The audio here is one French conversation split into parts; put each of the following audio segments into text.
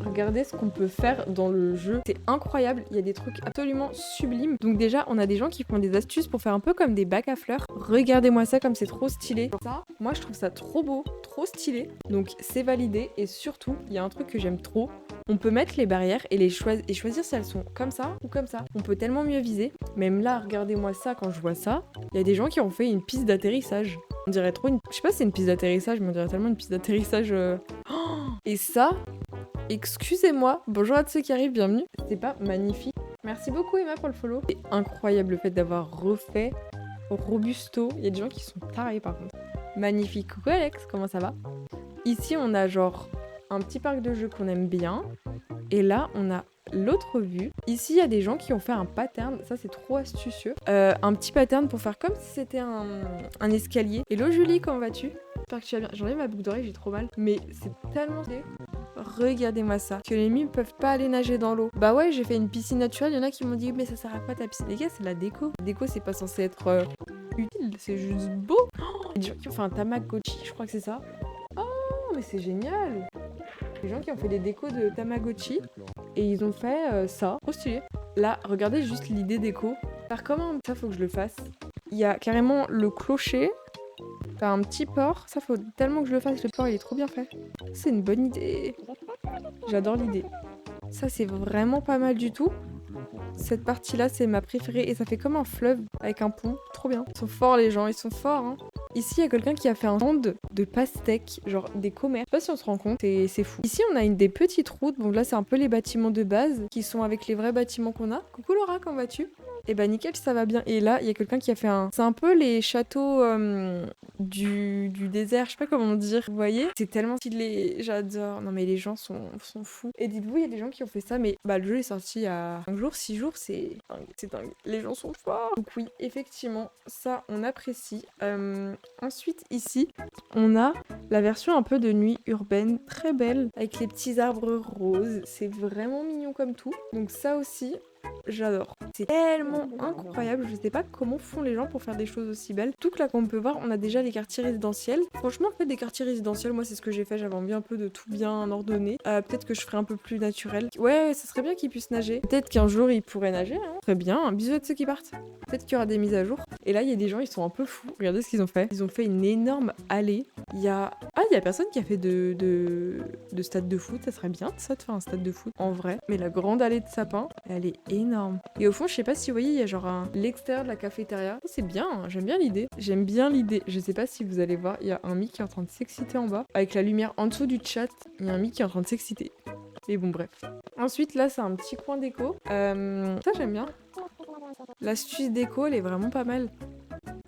regardez ce qu'on peut faire dans le jeu. C'est incroyable, il y a des trucs absolument sublimes. Donc déjà, on a des gens qui font des astuces pour faire un peu comme des bacs à fleurs. Regardez-moi ça comme c'est trop stylé. Ça, moi je trouve ça trop beau, trop stylé. Donc c'est validé et surtout, il y a un truc que j'aime trop. On peut mettre les barrières et choisir si elles sont comme ça ou comme ça. On peut tellement mieux viser. Même là, regardez-moi ça, quand je vois ça, il y a des gens qui ont fait une piste d'atterrissage. On dirait trop une... Je sais pas si c'est une piste d'atterrissage, mais on dirait tellement une piste d'atterrissage... Oh, et ça, excusez-moi, bonjour à tous ceux qui arrivent, bienvenue. C'est pas magnifique? Merci beaucoup Emma pour le follow. C'est incroyable le fait d'avoir refait Robusto. Il y a des gens qui sont tarés par contre. Magnifique. Coucou Alex, comment ça va? Ici, on a genre un petit parc de jeux qu'on aime bien. Et là, on a l'autre vue. Ici, il y a des gens qui ont fait un pattern. Ça, c'est trop astucieux. Un petit pattern pour faire comme si c'était un escalier. Hello Julie, comment vas-tu? J'espère que tu vas bien. J'enlève ma boucle d'oreille, j'ai trop mal. Mais c'est tellement stylé. Regardez-moi ça. Que les mimes peuvent pas aller nager dans l'eau. Bah ouais, j'ai fait une piscine naturelle. Il y en a qui m'ont dit, mais ça sert à quoi ta piscine? Les gars, c'est la déco. La déco, c'est pas censé être utile. C'est juste beau. Il y a des gens qui ont fait un Tamagotchi, je crois que c'est ça. Oh, mais c'est génial. Les gens qui ont fait des décos de Tamagotchi et ils ont fait ça. Trop stylé. Là, regardez juste l'idée déco. Faire comment? Ça, faut que je le fasse. Il y a carrément le clocher. T'as un petit port. Ça, faut tellement que je le fasse. Le port, il est trop bien fait. C'est une bonne idée. J'adore l'idée. Ça, c'est vraiment pas mal du tout. Cette partie-là, c'est ma préférée. Et ça fait comme un fleuve avec un pont. Trop bien. Ils sont forts, les gens. Ils sont forts, hein. Ici, il y a quelqu'un qui a fait un stand de pastèques, genre des commerces. Je sais pas si on se rend compte, c'est fou. Ici, on a une des petites routes. Donc là, c'est un peu les bâtiments de base qui sont avec les vrais bâtiments qu'on a. Coucou Laura, comment vas-tu? Et bah nickel, ça va bien. Et là, il y a quelqu'un qui a fait un... C'est un peu les châteaux du désert, je sais pas comment dire. Vous voyez? C'est tellement stylé, j'adore. Non mais les gens sont fous. Et dites-vous, il y a des gens qui ont fait ça, mais bah le jeu est sorti il y a 5 jours, 6 jours, c'est dingue. Les gens sont forts. Donc oui, effectivement, ça, on apprécie. Ensuite, ici, on a la version un peu de nuit urbaine, très belle, avec les petits arbres roses. C'est vraiment mignon comme tout. Donc ça aussi... J'adore. C'est tellement incroyable. Je sais pas comment font les gens pour faire des choses aussi belles. Tout que là, comme on peut voir, on a déjà les quartiers résidentiels. Franchement, en fait, des quartiers résidentiels, moi, c'est ce que j'ai fait. J'avais envie un peu de tout bien ordonner. Peut-être que je ferai un peu plus naturel. Ouais, ça serait bien qu'ils puissent nager. Peut-être qu'un jour, ils pourraient nager. Hein. Très bien. Bisous à ceux qui partent. Peut-être qu'il y aura des mises à jour. Et là, il y a des gens, ils sont un peu fous. Regardez ce qu'ils ont fait. Ils ont fait une énorme allée. Il y a personne qui a fait de stade de foot. Ça serait bien, ça, de faire un stade de foot. En vrai. Mais la grande allée de sapin, elle est énorme. Et au fond, je sais pas si vous voyez, il y a genre l'extérieur de la cafétéria. C'est bien, hein, j'aime bien l'idée. J'aime bien l'idée. Je sais pas si vous allez voir, il y a un mic qui est en train de s'exciter en bas. Avec la lumière en dessous du chat, il y a un mic qui est en train de s'exciter. Mais bon, bref. Ensuite, là, c'est un petit coin déco. Ça, j'aime bien. L'astuce déco, elle est vraiment pas mal.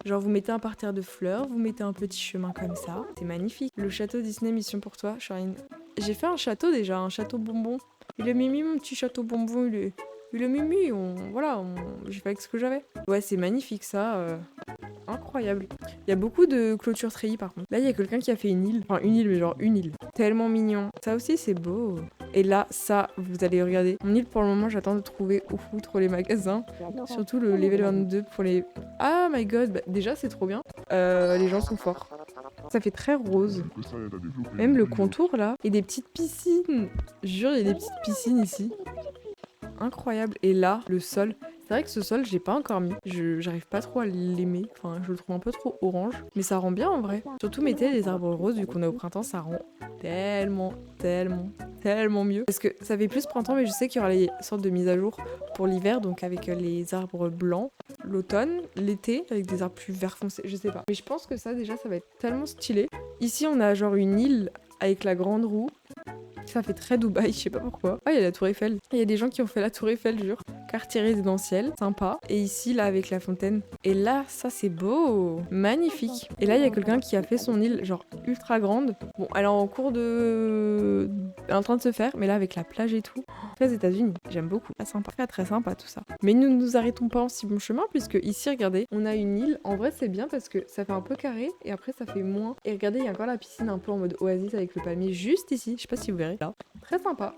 Genre, vous mettez un parterre de fleurs, vous mettez un petit chemin comme ça. C'est magnifique. Le château Disney, mission pour toi, Charline. J'ai fait un château déjà, un château bonbon. Il a mimi, mon petit château bonbon, il est mimi, j'ai fait avec ce que j'avais. Ouais, c'est magnifique ça. Incroyable. Il y a beaucoup de clôtures treillis par contre. Là, il y a quelqu'un qui a fait une île. Enfin, une île, mais genre une île. Tellement mignon. Ça aussi, c'est beau. Et là, ça, vous allez regarder. Mon île, pour le moment, j'attends de trouver où foutre les magasins. Surtout le level 22 pour les... Ah my god, bah, déjà, c'est trop bien. Les gens sont forts. Ça fait très rose. Même le contour, là. Et des petites piscines. Jure, il y a des petites piscines ici. Incroyable. Et là, le sol... C'est vrai que ce sol, j'ai pas encore mis. J'arrive pas trop à l'aimer. Enfin, je le trouve un peu trop orange. Mais ça rend bien en vrai. Surtout mettez les arbres roses, vu qu'on est au printemps, ça rend tellement mieux. Parce que ça fait plus printemps, mais je sais qu'il y aura les sortes de mises à jour pour l'hiver, donc avec les arbres blancs. L'automne, l'été, avec des arbres plus vert foncé, je sais pas. Mais je pense que ça, déjà, ça va être tellement stylé. Ici, on a genre une île avec la grande roue. Ça fait très Dubaï, je sais pas pourquoi. Ah, il y a la tour Eiffel. Il y a des gens qui ont fait la tour Eiffel, jure. Quartier résidentiel, sympa. Et ici, là, avec la fontaine. Et là, ça, c'est beau. Magnifique. Et là, il y a quelqu'un qui a fait son île, genre, ultra grande. Bon, elle est en cours de... Elle est en train de se faire, mais là, avec la plage et tout. Très États-Unis. J'aime beaucoup. Très sympa. Très, très sympa, tout ça. Mais nous ne nous arrêtons pas en si bon chemin, puisque ici, regardez, on a une île. En vrai, c'est bien parce que ça fait un peu carré, et après, ça fait moins. Et regardez, il y a encore la piscine un peu en mode oasis avec le palmier juste ici. Je sais pas si vous verrez. Là. Très sympa.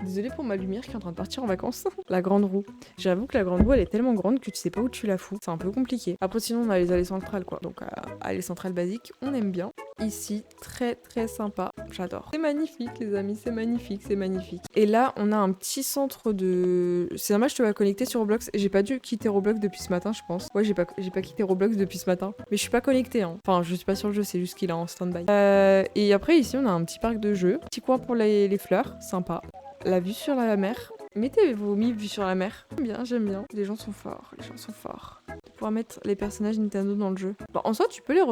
Désolée pour ma lumière qui est en train de partir en vacances. La grande roue. J'avoue que la grande roue, elle est tellement grande que tu sais pas où tu la fous. C'est un peu compliqué. Après, sinon, on a les allées centrales, quoi. Donc, allées centrales basiques, on aime bien. ici, très très sympa. J'adore. C'est magnifique les amis, c'est magnifique, c'est magnifique. Et là, on a un petit centre de... C'est dommage, je te vas connecter sur Roblox. J'ai pas dû quitter Roblox depuis ce matin, je pense. Ouais, j'ai pas quitté Roblox depuis ce matin. Mais je suis pas connectée, hein. Enfin, je suis pas sur le jeu, c'est juste qu'il est en stand-by. Et après, ici, on a un petit parc de jeux. Petit coin pour les fleurs, sympa. La vue sur la mer. Mettez vos vues sur la mer. J'aime bien, j'aime bien. Les gens sont forts, les gens sont forts. Pouvoir mettre les personnages Nintendo dans le jeu. Bon, en soi, tu peux les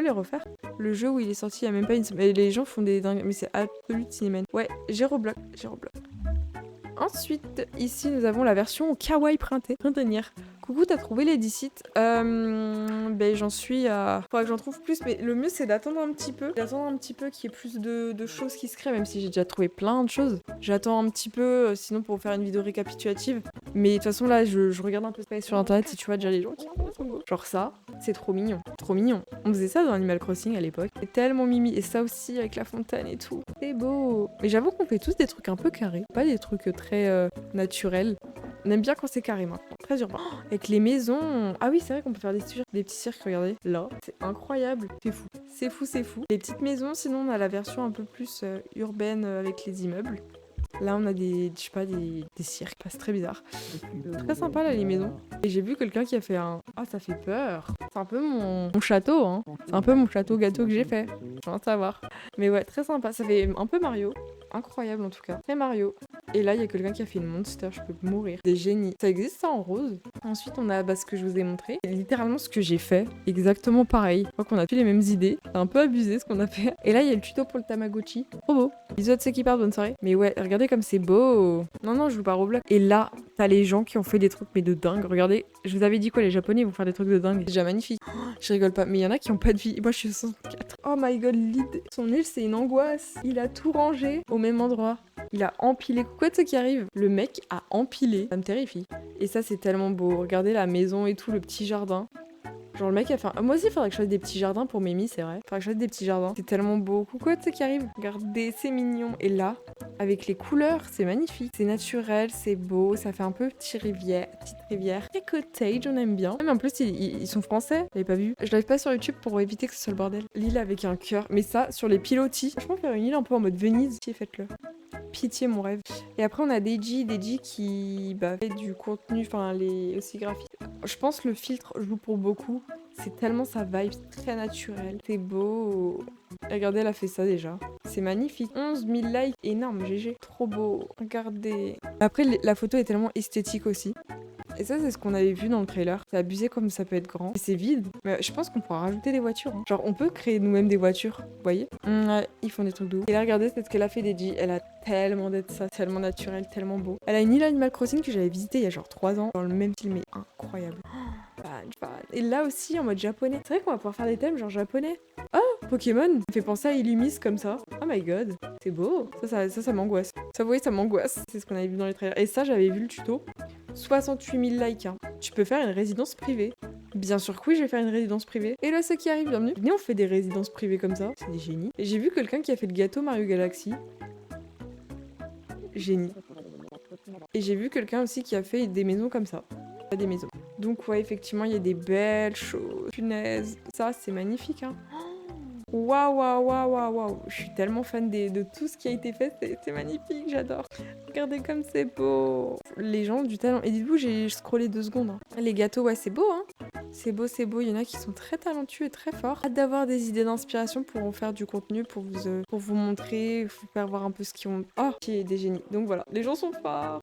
refaire. Le jeu où il est sorti, il y a même pas une semaine. Les gens font des dingues, mais c'est absolument cinéma. Ouais, j'ai Roblox. Ensuite, ici, nous avons la version kawaii printanière. Coucou, t'as trouvé les 10 sites Ben, j'en suis à... Faudrait que j'en trouve plus, mais le mieux, c'est d'attendre un petit peu. D'attendre un petit peu qu'il y ait plus de choses qui se créent, même si j'ai déjà trouvé plein de choses. J'attends un petit peu, sinon pour faire une vidéo récapitulative. Mais de toute façon, là, je regarde un peu sur internet si tu vois déjà les gens qui font des trucs beaux. Genre ça, c'est trop mignon. Trop mignon. On faisait ça dans Animal Crossing à l'époque. C'est tellement mimi. Et ça aussi, avec la fontaine et tout. C'est beau. Mais j'avoue qu'on fait tous des trucs un peu carrés. Pas des trucs très naturels. On aime bien quand c'est carré maintenant. Très urbain. Oh, avec les maisons. Ah oui, c'est vrai qu'on peut faire des petits cirques, regardez. Là, c'est incroyable. C'est fou. C'est fou, c'est fou. Les petites maisons, sinon on a la version un peu plus urbaine avec les immeubles. Là, on a des cirques. C'est très bizarre. Très sympa, là, les maisons. Et j'ai vu quelqu'un qui a fait un... Ah, ça fait peur. C'est un peu mon château, hein. C'est un peu mon château gâteau que j'ai fait. Je veux savoir. Mais ouais, très sympa. Ça fait un peu Mario. Incroyable, en tout cas. Très Mario. Et là, il y a quelqu'un qui a fait une monster. Je peux mourir. Des génies. Ça existe, ça, en rose. Ensuite, on a ce que je vous ai montré. Littéralement, ce que j'ai fait. Exactement pareil. Je crois qu'on a tous les mêmes idées. C'est un peu abusé, ce qu'on a fait. Et là, il y a le tuto pour le Tamagotchi. Trop beau. Bisous à ceux qui partent, bonne soirée. Mais ouais, regardez comme c'est beau. Non, je joue pas au Roblox. Et là, t'as les gens qui ont fait des trucs, mais de dingue. Regardez, je vous avais dit quoi, les Japonais vont faire des trucs de dingue. C'est déjà magnifique. Oh, je rigole pas, mais il y en a qui ont pas de vie. Moi, je suis 64. Oh my god, Lyd. Son île, c'est une angoisse. Il a tout rangé au même endroit. Il a empilé. Quoi de ce qui arrive? Le mec a empilé. Ça me terrifie. Et ça, c'est tellement beau. Regardez la maison et tout, le petit jardin. Genre le mec a fait un... Moi aussi, il faudrait que je fasse des petits jardins pour Mimi, c'est vrai. Faudrait que je fasse des petits jardins. C'est tellement beau. Coucou à ceux qui arrivent. Regardez, c'est mignon. Et là, avec les couleurs, c'est magnifique. C'est naturel, c'est beau. Ça fait un peu petite rivière. Très cottage, on aime bien. Mais en plus, ils sont français. Vous l'avez pas vu? Je live pas sur YouTube pour éviter que ce soit le bordel. L'île avec un cœur. Mais ça, sur les pilotis. Franchement, faire une île un peu en mode Venise, si faites-le. Pitié, mon rêve. Et après, on a Deji qui fait du contenu, enfin, les aussi graphiques. Je pense le filtre joue pour beaucoup. C'est tellement sa vibe, c'est très naturel. C'est beau. Regardez, elle a fait ça déjà. C'est magnifique. 11 000 likes, énorme, GG. Trop beau. Regardez. Après, la photo est tellement esthétique aussi. Et ça, c'est ce qu'on avait vu dans le trailer. C'est abusé comme ça peut être grand. Et c'est vide. Mais je pense qu'on pourra rajouter des voitures. Hein. Genre, on peut créer nous-mêmes des voitures. Vous voyez? Ouais, ils font des trucs de ouf. Et là, regardez, c'est ce qu'elle a fait, Deji. Elle a tellement d'être ça, tellement naturel, tellement beau. Elle a une île Animal Crossing que j'avais visitée il y a genre 3 ans. Dans le même style, mais incroyable. Fan. Et là aussi, en mode japonais. C'est vrai qu'on va pouvoir faire des thèmes genre japonais. Oh, Pokémon. Ça fait penser à Illumis comme ça. Oh my god. C'est beau. Ça m'angoisse. Ça, vous voyez, ça m'angoisse. C'est ce qu'on avait vu dans les trailers. Et ça, j'avais vu le tuto. 68 000 likes. Hein. Tu peux faire une résidence privée. Bien sûr que oui, je vais faire une résidence privée. Et là, ceux qui arrivent, bienvenue. Venez, on fait des résidences privées comme ça. C'est des génies. Et j'ai vu quelqu'un qui a fait le gâteau Mario Galaxy. Génie. Et j'ai vu quelqu'un aussi qui a fait des maisons comme ça. Des maisons. Donc ouais, effectivement, il y a des belles choses. Punaise. Ça, c'est magnifique, hein. Waouh. Je suis tellement fan de tout ce qui a été fait. C'est magnifique, j'adore. Regardez comme c'est beau. Les gens ont du talent. Et dites-vous, j'ai scrollé 2 secondes. Hein. Les gâteaux, ouais, c'est beau, hein. C'est beau. Il y en a qui sont très talentueux et très forts. Hâte d'avoir des idées d'inspiration pour en faire du contenu, pour vous montrer, vous faire voir un peu ce qu'ils ont. Oh, qui est des génies. Donc voilà, les gens sont forts.